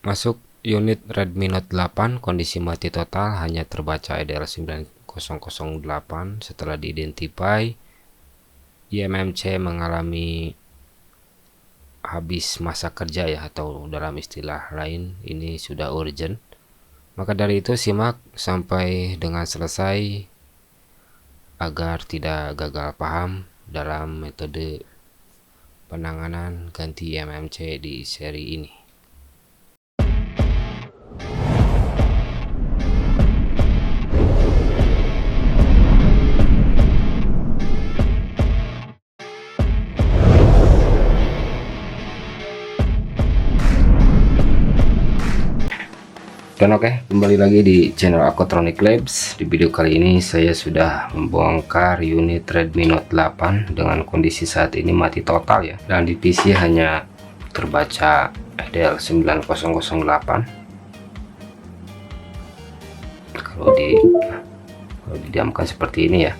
Masuk unit Redmi Note 8, kondisi mati total, hanya terbaca EDL 9008. Setelah diidentify, IMMC mengalami habis masa kerja ya, atau dalam istilah lain ini sudah urgent. Maka dari itu simak sampai dengan selesai agar tidak gagal paham dalam metode penanganan ganti IMMC di seri ini. Dan oke, kembali lagi di channel Aquatronic Labs. Di video kali ini saya sudah membongkar unit Redmi Note 8 dengan kondisi saat ini mati total ya. Dan di PC hanya terbaca EDL 9008. Kalau didiamkan seperti ini ya,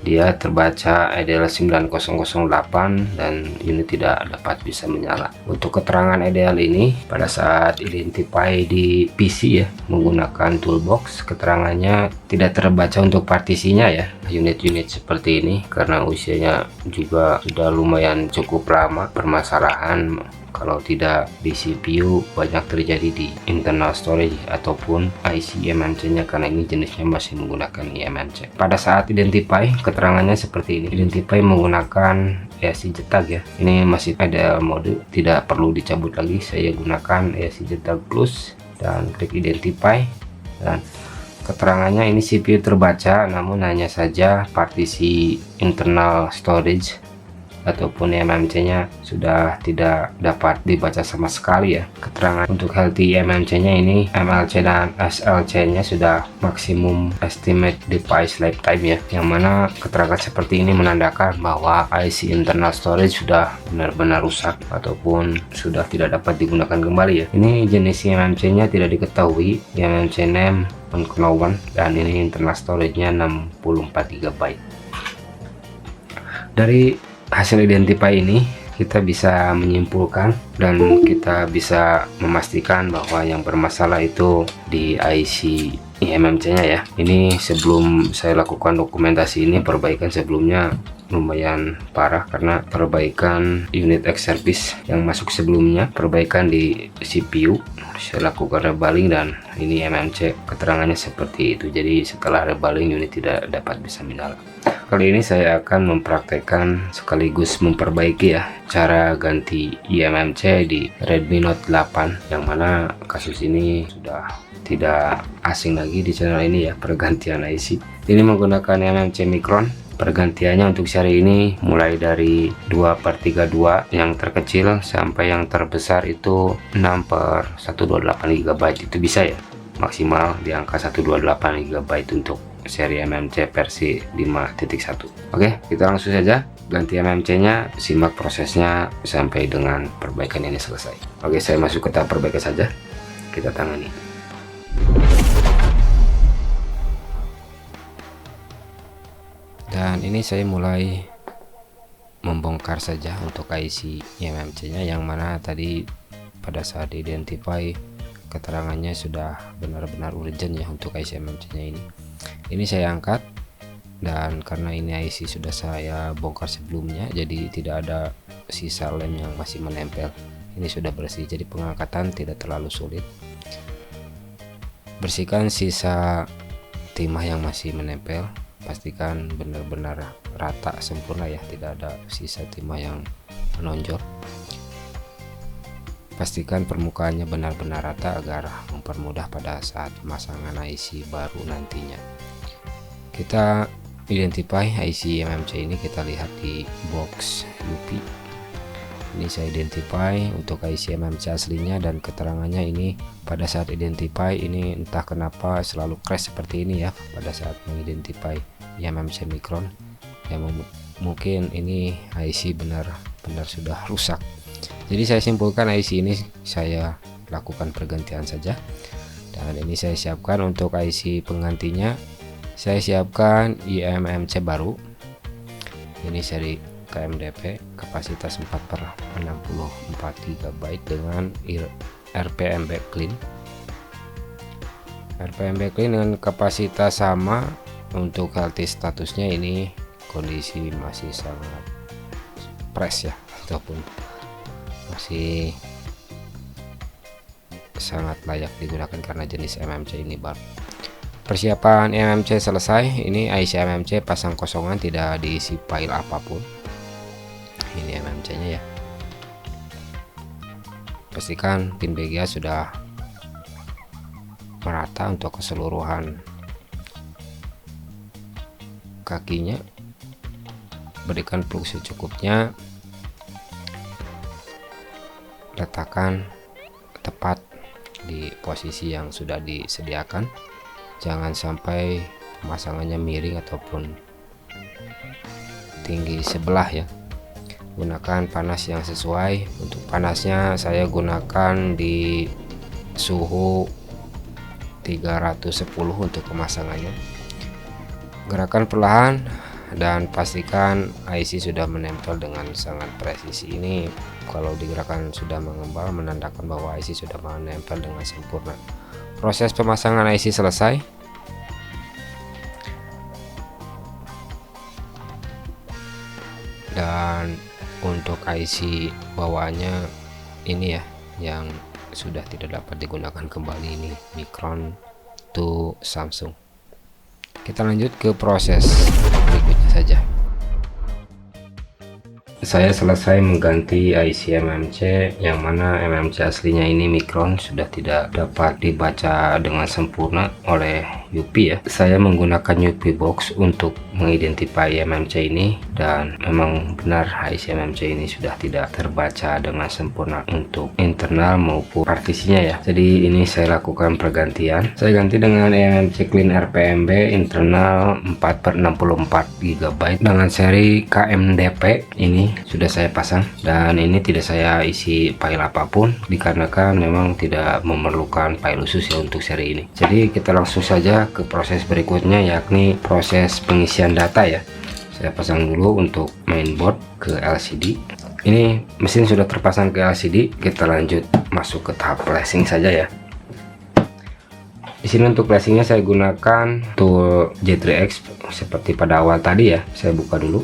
dia terbaca EDL 9008 dan unit tidak dapat bisa menyala. Untuk keterangan EDL ini pada saat identify di PC ya menggunakan toolbox, keterangannya tidak terbaca untuk partisinya ya, unit-unit seperti ini, karena usianya juga sudah lumayan cukup lama. Permasalahan kalau tidak di CPU banyak terjadi di internal storage ataupun IC IMMC nya, karena ini jenisnya masih menggunakan IMMC. Pada saat identify, keterangannya seperti ini. Identify menggunakan ESC JTAG ya, ini masih ada mode, tidak perlu dicabut lagi. Saya gunakan ESC JTAG Plus dan klik identify, dan keterangannya ini CPU terbaca, namun hanya saja partisi internal storage ataupun IMMC nya sudah tidak dapat dibaca sama sekali ya. Keterangan untuk healthy IMMC nya ini, MLC dan SLC nya sudah maksimum estimate device lifetime ya, yang mana keterangan seperti ini menandakan bahwa IC internal storage sudah benar-benar rusak ataupun sudah tidak dapat digunakan kembali ya. Ini jenis IMMC nya tidak diketahui, IMMC name unknown, dan ini internal storage nya 64 GB. Dari hasil identify ini kita bisa menyimpulkan dan kita bisa memastikan bahwa yang bermasalah itu di IC IMMC nya ya. Ini sebelum saya lakukan dokumentasi ini, perbaikan sebelumnya lumayan parah karena perbaikan unit X service yang masuk sebelumnya, perbaikan di CPU, saya lakukan rebaling dan ini IMMC keterangannya seperti itu. Jadi setelah rebaling unit tidak dapat bisa menyala. Kali ini saya akan mempraktekkan sekaligus memperbaiki ya cara ganti IMMC di Redmi Note 8, yang mana kasus ini sudah tidak asing lagi di channel ini ya, pergantian IC. Ini menggunakan IMMC Micron. Pergantiannya untuk seri ini mulai dari 2/32 yang terkecil sampai yang terbesar itu 6/128 GB, itu bisa ya, maksimal di angka 128 GB untuk seri MMC versi 5.1. Oke, kita langsung saja ganti MMC nya, simak prosesnya sampai dengan perbaikan ini selesai. Oke, saya masuk ke tahap perbaikan saja, kita tangani. Dan ini saya mulai membongkar saja untuk IC IMMC nya, yang mana tadi pada saat identify keterangannya sudah benar-benar urgent ya untuk IC IMMC nya ini. Ini saya angkat, dan karena ini IC sudah saya bongkar sebelumnya, jadi tidak ada sisa lem yang masih menempel. Ini sudah bersih, jadi pengangkatan tidak terlalu sulit. Bersihkan sisa timah yang masih menempel, pastikan benar-benar rata sempurna ya, tidak ada sisa timah yang menonjol. Pastikan permukaannya benar-benar rata agar mempermudah pada saat pemasangan IC baru nantinya. Kita identify IC IMMC ini, kita lihat di box UP. Ini saya identify untuk IC IMMC aslinya, dan keterangannya ini pada saat identify ini entah kenapa selalu crash seperti ini ya pada saat mengidentify IMMC Micron. Ya, mungkin ini IC benar-benar sudah rusak. Jadi saya simpulkan IC ini saya lakukan pergantian saja, dan ini saya siapkan untuk IC penggantinya. Saya siapkan IMMC baru, ini seri KMDP, kapasitas 4/64 GB dengan RPM Backclean. RPM Backclean dengan kapasitas sama. Untuk healthy statusnya ini kondisi masih sangat fresh ya, ataupun masih sangat layak digunakan karena jenis MMC ini baru. Persiapan MMC selesai. Ini IC MMC pasang kosongan, tidak diisi file apapun. Ini MMC nya ya. Pastikan pin BGA sudah merata untuk keseluruhan kakinya. Berikan plug secukupnya, letakkan tepat di posisi yang sudah disediakan. Jangan sampai pemasangannya miring ataupun tinggi sebelah ya. Gunakan panas yang sesuai. Untuk panasnya saya gunakan di suhu 310 untuk pemasangannya. Gerakan perlahan dan pastikan IC sudah menempel dengan sangat presisi. Ini kalau digerakkan sudah mengembal, menandakan bahwa IC sudah menempel dengan sempurna. Proses pemasangan IC selesai. Dan untuk IC bawaannya ini ya, yang sudah tidak dapat digunakan kembali, ini Micron to Samsung. Kita lanjut ke proses berikutnya saja. Saya selesai mengganti IC MMC, yang mana MMC aslinya ini Micron sudah tidak dapat dibaca dengan sempurna oleh UPI ya. Saya menggunakan UPI box untuk mengidentifikasi MMC ini, dan memang benar IC MMC ini sudah tidak terbaca dengan sempurna untuk internal maupun partisinya ya. Jadi ini saya lakukan pergantian. Saya ganti dengan MMC Clean RPMB internal 4/64 GB dengan seri KMDP. Ini sudah saya pasang, dan ini tidak saya isi file apapun dikarenakan memang tidak memerlukan file khusus ya untuk seri ini. Jadi kita langsung saja ke proses berikutnya, yakni proses pengisian data ya. Saya pasang dulu untuk mainboard ke LCD. Ini mesin sudah terpasang ke LCD. Kita lanjut masuk ke tahap flashing saja ya. Di sini untuk flashingnya saya gunakan tool J3X seperti pada awal tadi ya. Saya buka dulu.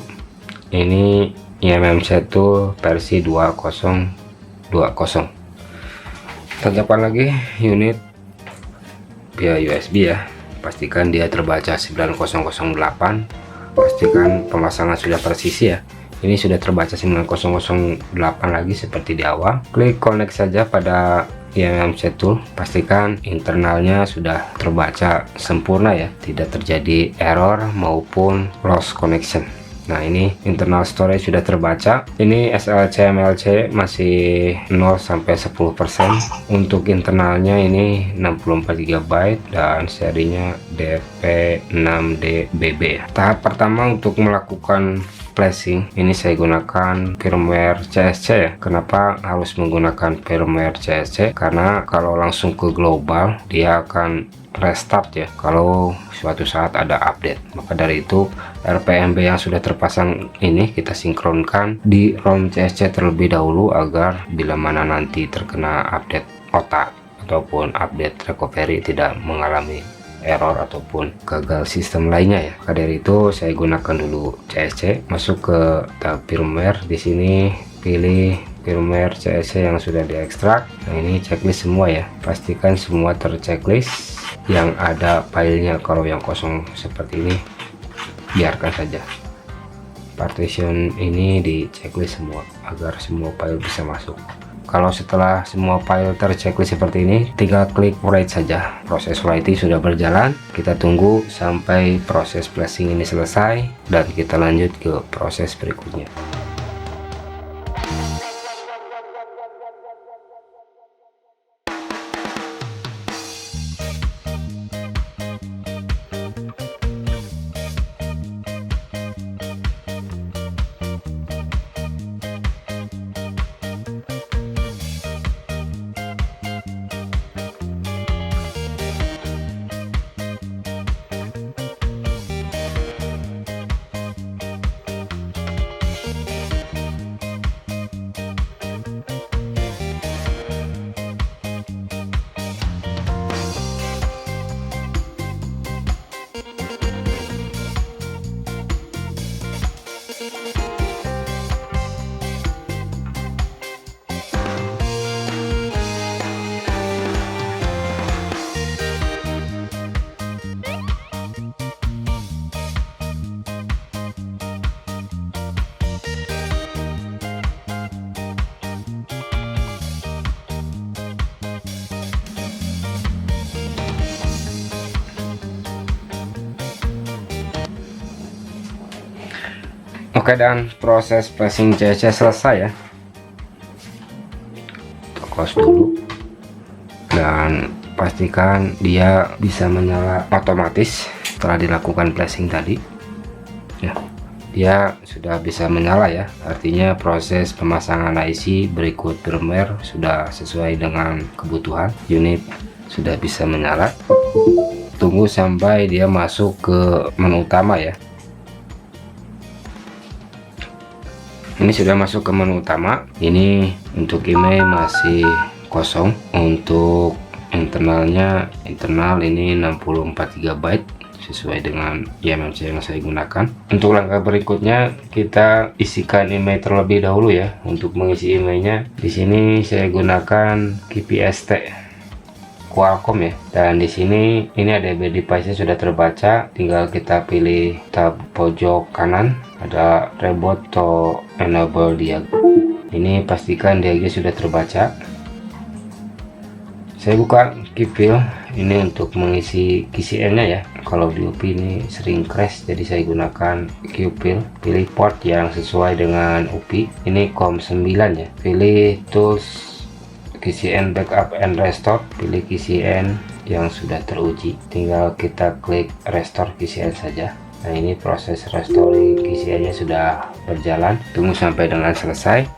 Ini MMC tool versi 2020. Tancapkan lagi unit via USB ya. Pastikan dia terbaca 9008. Pastikan pemasangan sudah presisi ya. Ini sudah terbaca 9008 lagi seperti di awal. Klik connect saja pada MMC tool. Pastikan internalnya sudah terbaca sempurna ya, tidak terjadi error maupun lost connection. Nah, ini internal storage sudah terbaca. Ini SLC MLC masih 0 sampai 10%. Untuk internalnya ini 64 GB dan serinya DP6DBB. Tahap pertama untuk melakukan flashing ini saya gunakan firmware CSC ya. Kenapa harus menggunakan firmware CSC? Karena kalau langsung ke global dia akan restart ya kalau suatu saat ada update. Maka dari itu RPMB yang sudah terpasang ini kita sinkronkan di ROM CSC terlebih dahulu, agar bila mana nanti terkena update OTA ataupun update recovery tidak mengalami error ataupun gagal sistem lainnya ya. Maka dari itu saya gunakan dulu CSC, masuk ke tab firmware. Di sini pilih firmware CSC yang sudah diekstrak. Nah, ini checklist semua ya. Pastikan semua terchecklist. Yang ada filenya, kalau yang kosong seperti ini biarkan saja. Partition ini di checklist semua agar semua file bisa masuk. Kalau setelah semua file terchecklist seperti ini, tinggal klik write saja. Proses writing sudah berjalan. Kita tunggu sampai proses flashing ini selesai dan kita lanjut ke proses berikutnya. Oke, dan proses flashing CC selesai ya. Kita close dulu dan pastikan dia bisa menyala otomatis setelah dilakukan flashing tadi ya. Dia sudah bisa menyala ya, artinya proses pemasangan IC berikut firmware sudah sesuai dengan kebutuhan. Unit sudah bisa menyala. Tunggu sampai dia masuk ke menu utama ya. Ini sudah masuk ke menu utama. Ini untuk email masih kosong. Untuk internal ini 64 GB sesuai dengan eMMC yang saya gunakan. Untuk langkah berikutnya kita isikan email terlebih dahulu ya. Untuk mengisi emailnya di sini saya gunakan KPST Qualcomm ya, dan di sini ini ADB device-nya sudah terbaca. Tinggal kita pilih tab pojok kanan, ada reboot to enable dialog. Ini pastikan dialognya sudah terbaca. Saya buka Qpil ini untuk mengisi KCN-nya ya. Kalau di UP ini sering crash, jadi saya gunakan Qpil. Pilih port yang sesuai dengan UP. Ini COM9 ya. Pilih tools KCN backup and restore. Pilih KCN yang sudah teruji. Tinggal kita klik restore KCN saja. Nah, ini proses restoring KCN-nya sudah berjalan. Tunggu sampai dengan selesai.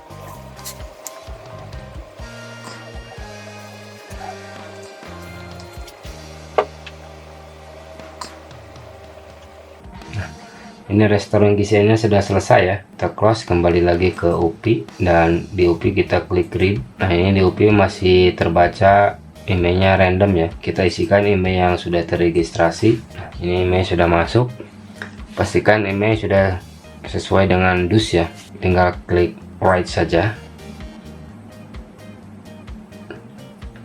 Ini restoring KCN-nya sudah selesai ya. Kita close, kembali lagi ke UPI, dan di UPI kita klik read. Nah, ini di UPI masih terbaca emailnya random ya. Kita isikan email yang sudah terregistrasi. Ini email sudah masuk. Pastikan email sudah sesuai dengan dus ya. Tinggal klik write saja.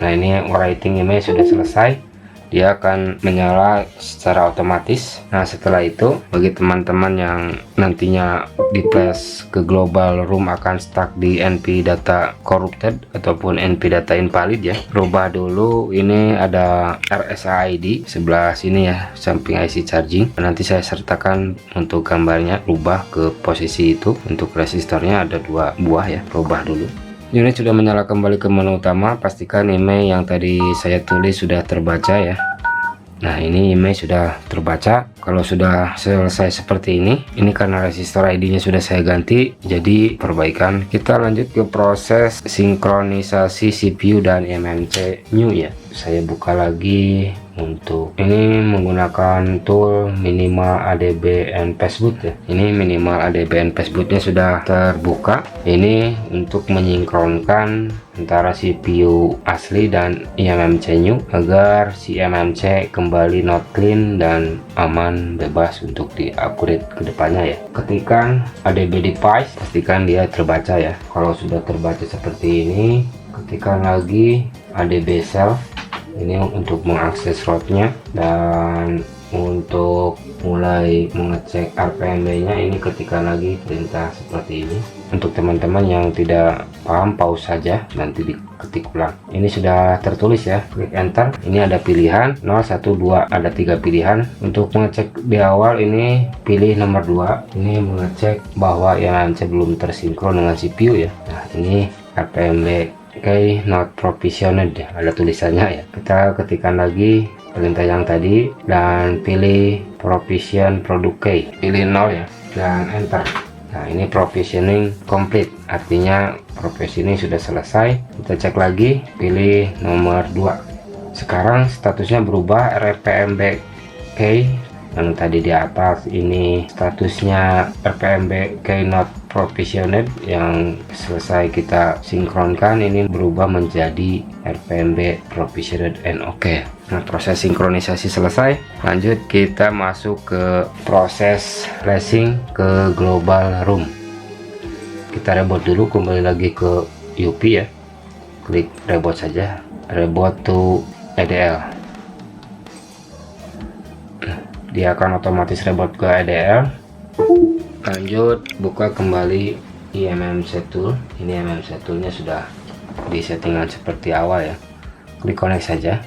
Nah, ini writing email sudah selesai. Dia akan menyala secara otomatis. Nah, setelah itu bagi teman-teman yang nantinya di flash ke global room akan stuck di NP data corrupted ataupun NP data invalid ya, rubah dulu. Ini ada RSA-ID sebelah sini ya, samping IC charging. Nanti saya sertakan untuk gambarnya. Rubah ke posisi itu. Untuk resistornya ada 2 buah ya, rubah dulu. Unit sudah menyala kembali ke menu utama. Pastikan email yang tadi saya tulis sudah terbaca ya. Nah, ini email sudah terbaca. Kalau sudah selesai seperti ini karena resistor ID-nya sudah saya ganti, jadi perbaikan. Kita lanjut ke proses sinkronisasi CPU dan eMMC new ya. Saya buka lagi. Untuk ini menggunakan tool minimal ADB and passboot ya. Ini minimal ADB and passbootnya sudah terbuka. Ini untuk menyinkronkan antara CPU asli dan eMMC new agar si eMMC kembali not clean dan aman, bebas untuk di-upgrade ke depannya ya. Ketikkan ADB device, pastikan dia terbaca ya. Kalau sudah terbaca seperti ini, ketikkan lagi ADB self. Ini untuk mengakses rootnya, dan untuk mulai mengecek RPMB-nya ini ketika lagi perintah seperti ini. Untuk teman-teman yang tidak paham, pause saja, nanti diketik ulang. Ini sudah tertulis ya, klik enter. Ini ada pilihan 0, 1, 2, ada 3 pilihan. Untuk mengecek di awal ini pilih nomor 2. Ini mengecek bahwa eMMC belum tersinkron dengan CPU ya. Nah, ini RPMB not provisioned, ada tulisannya ya. Kita ketikkan lagi perintah yang tadi dan pilih provision product key, pilih 0 ya, dan enter. Nah, ini provisioning complete, artinya provisioning sudah selesai. Kita cek lagi, pilih nomor 2. Sekarang statusnya berubah, RPMB key yang tadi di atas ini statusnya RPMB key not provisioned, yang selesai kita sinkronkan ini berubah menjadi RPMB provisioned and OK. Nah, proses sinkronisasi selesai. Lanjut kita masuk ke proses flashing ke global room. Kita reboot dulu, kembali lagi ke UP ya. Klik reboot saja, reboot to ADL. Dia akan otomatis reboot ke ADL. Lanjut buka kembali eMMC tool. Ini eMMC toolnya sudah di settingan seperti awal ya. Klik connect saja.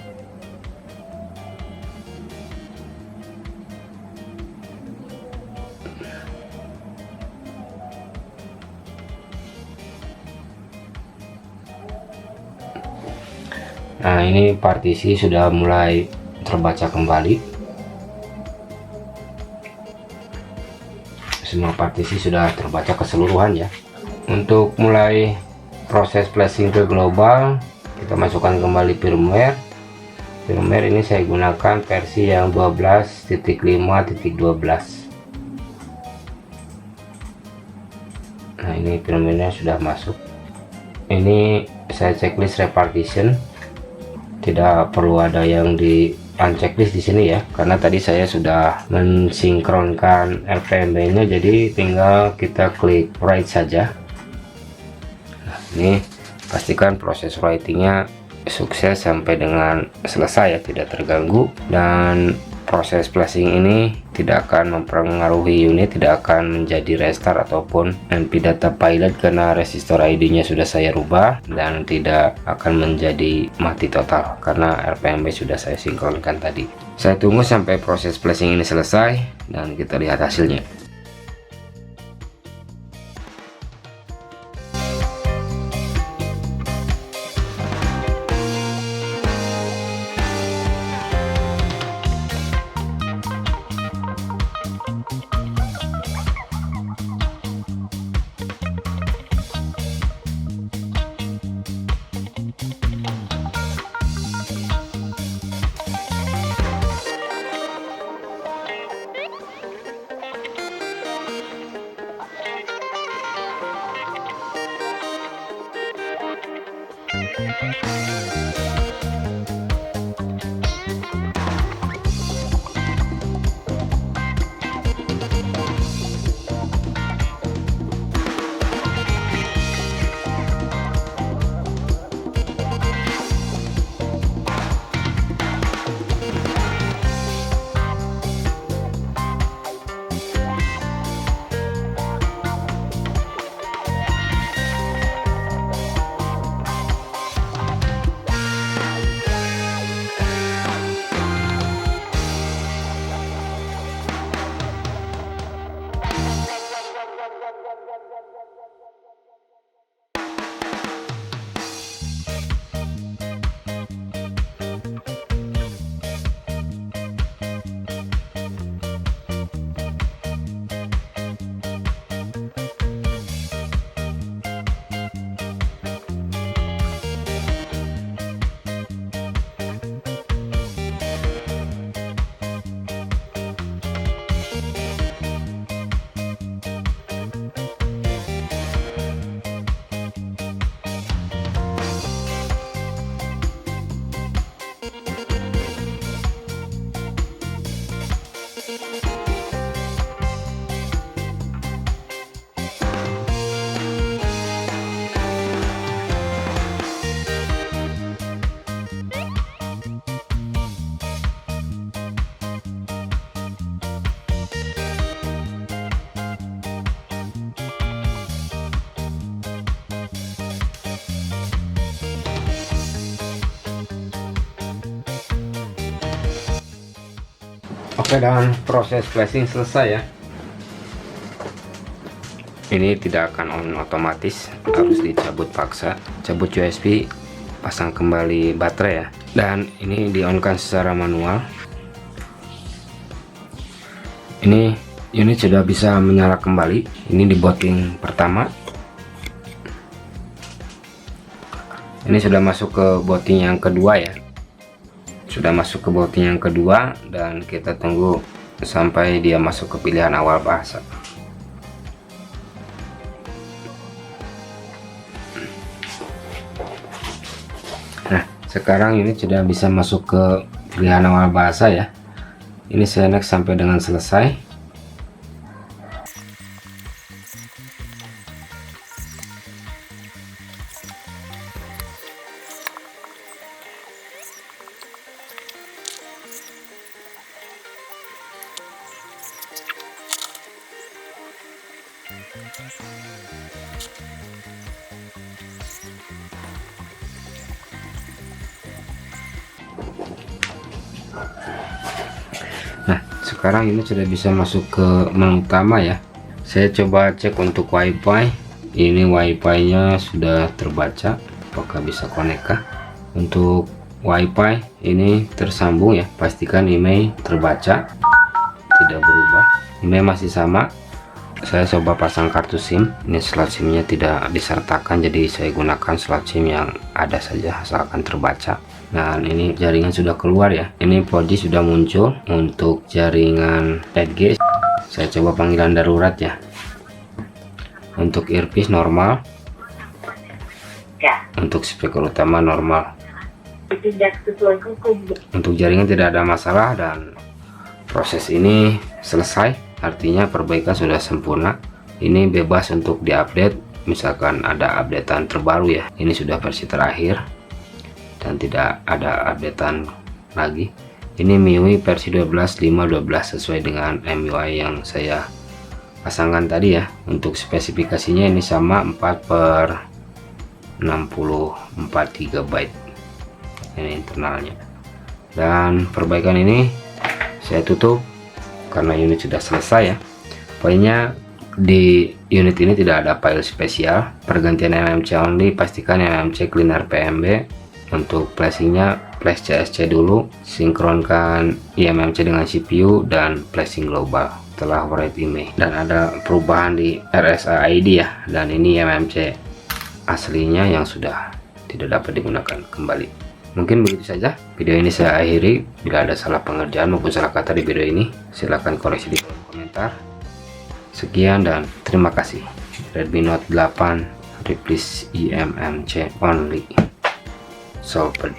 ini partisi sudah mulai terbaca kembali. Semua partisi sudah terbaca keseluruhan ya. Untuk mulai proses flashing ke global, kita masukkan kembali firmware. Firmware ini saya gunakan versi yang 12.5.12. Nah, ini firmware sudah masuk. Ini saya checklist repartition, tidak perlu ada yang di unchecklist di sini ya, karena tadi saya sudah mensinkronkan RPMB nya, jadi tinggal kita klik write saja. Nah, ini pastikan proses writingnya sukses sampai dengan selesai ya, tidak terganggu, dan proses flashing ini tidak akan mempengaruhi unit, tidak akan menjadi restart ataupun MP data pilot karena resistor ID nya sudah saya rubah, dan tidak akan menjadi mati total karena RPMB sudah saya sinkronkan tadi. Saya tunggu sampai proses flashing ini selesai dan kita lihat hasilnya. Oke, dan proses flashing selesai ya. Ini tidak akan on otomatis, harus dicabut paksa. Cabut USB, pasang kembali baterai ya. Dan ini di on kan secara manual. Ini unit sudah bisa menyala kembali. Ini di booting pertama. Ini sudah masuk ke booting yang kedua ya. Sudah masuk ke booting yang kedua, dan kita tunggu sampai dia masuk ke pilihan awal bahasa. Nah, sekarang ini sudah bisa masuk ke pilihan awal bahasa ya. Ini saya next sampai dengan selesai. Nah, sekarang ini sudah bisa masuk ke menu utama ya. Saya coba cek untuk WiFi. Ini WiFi nya sudah terbaca, apakah bisa connect kah. Untuk WiFi ini tersambung ya, pastikan IMEI terbaca, tidak berubah. IMEI masih sama. Saya coba pasang kartu SIM, ini slot SIM-nya tidak disertakan, jadi saya gunakan slot SIM yang ada saja asalkan terbaca. Nah, ini jaringan sudah keluar ya, ini 4G sudah muncul. Untuk jaringan 8G saya coba panggilan darurat ya. Untuk earpiece normal, untuk speaker utama normal. Untuk jaringan tidak ada masalah dan proses ini selesai. Artinya perbaikan sudah sempurna. Ini bebas untuk diupdate, misalkan ada updatean terbaru ya. Ini sudah versi terakhir dan tidak ada updatean lagi. Ini MIUI versi 12.5.12 sesuai dengan MIUI yang saya pasangkan tadi ya. Untuk spesifikasinya ini sama 4/64 GB ini internalnya. Dan perbaikan ini saya tutup karena unit sudah selesai ya. Pokoknya di unit ini tidak ada file spesial. Pergantian MMC only, pastikan MMC cleaner PMB. Untuk flashingnya flash CSC dulu, sinkronkan eMMC dengan CPU dan flashing global setelah write IMEI. Dan ada perubahan di RSA ID ya, dan ini eMMC aslinya yang sudah tidak dapat digunakan kembali. Mungkin begitu saja video ini saya akhiri. Bila ada salah pengerjaan maupun salah kata di video ini, silahkan koreksi di kolom komentar. Sekian dan terima kasih. Redmi Note 8 replace eMMC only solved.